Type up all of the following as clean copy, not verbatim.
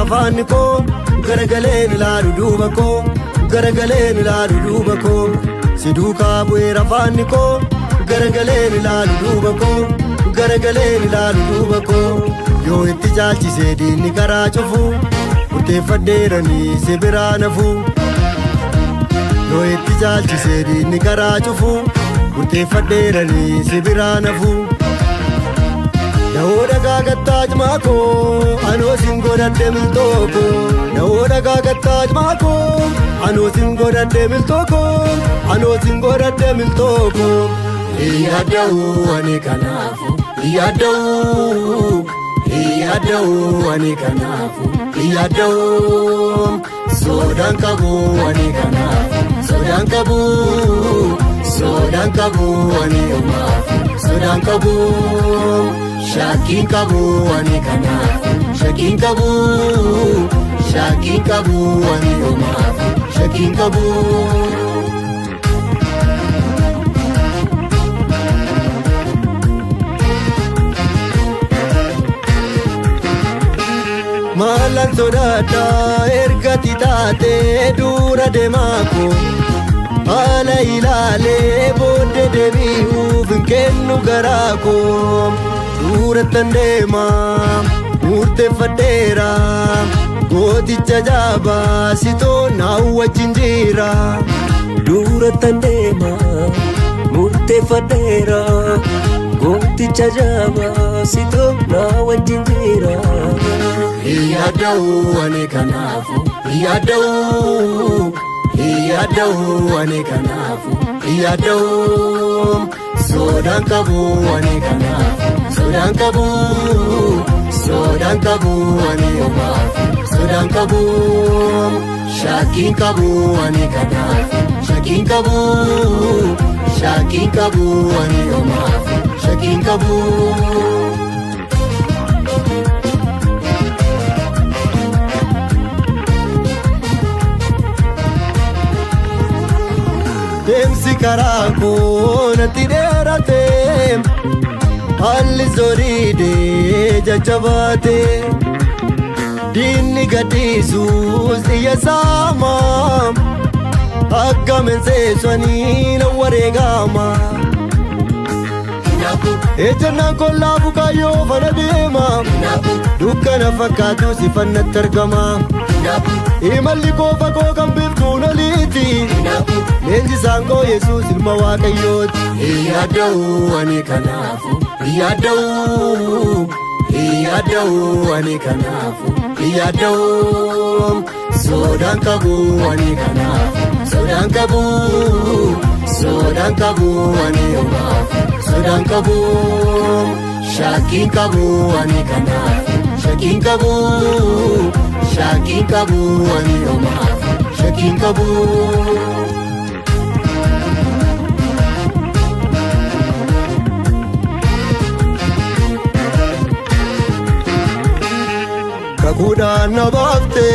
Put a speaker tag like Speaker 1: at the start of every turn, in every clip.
Speaker 1: Afaan koo garagaleen ilaalu duuba koo garagaleen ilaalu duuba koo si duukaa bu'eera afaan koo garagaleen ilaalu duuba koo garagaleen ilaalu duuba koo yoo itti caalchisee diinni karaa cufu murteeffadheeranii si biraa nafu yoo itti caalchisee diinni karaa cufu murteeffadheeranii si biraa nafu. Naoda gagataj mako ano singoda demil toko Naoda gagataj mako ano singoda demil toko ano singoda demil toko Iyadau ani kanafu Iyadau ani kanafu Iyadau sodan kabu ani kanafu sodan kabu ani umafu sodan kabu Shakin kabu ani kanafu shakin kabu ani umafu shakin kabu Malan sodata ergati tate dura demako ala ilale bodde debiu vinkennu garako Dura tandema murteeffadheera gooticha jabaa sitoo naawwa jinjiira Dura tandema murteeffadheera gooticha jabaa sitoo naawwa jinjiira Iyadau ani kanafu Iyadau ani kanafu Iyadau sodan kabu ani kanafu sodan kabu ani umafu sodan kabu shakin kabu ani kanafu shakin kabu ani umafu shakin kabu Demsi karako nati derate Halli zoride jajabate Dinni gadisus iya sama Akka menseswani na waregama Ejannan kollaafu kayyoo fana deema Dukkana fakkaatu si fannatti argama Imalli koo fagoo kan biftuun oliiti Leenjisaan koo Yesuus ilma Waaqayyooti Iyadau ani kanafu Iyadau ani kanafu Iyadau sodan kabu ani kanafu sodan kabu ani umafu sodan kabu shakin kabu ani kanafu shakin kabu ani umafu shakin kabu Kakudan nabafte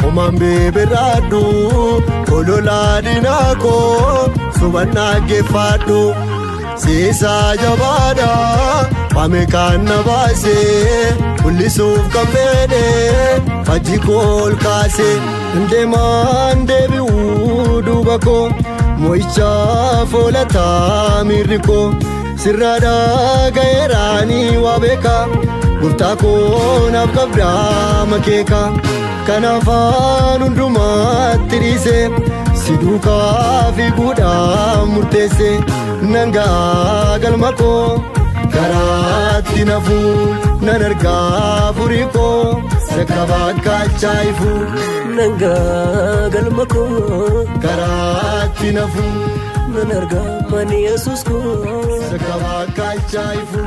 Speaker 1: omambe beradu ololadinako subanna gefadu Sisa jabada pamekan nabase ulisuf kambede fajikol kase ndeman debi udubako moicha folata miriko sirrada gairani wabeka Gurtako nafkabda makeka kanafan undumatti rise siduka fi guda murtese nanga galmako karatti nafu nanarga furiko sakabaka chaifu nanga galmako karatti nafu nanarga mani Yesus ko sakabaka chaifu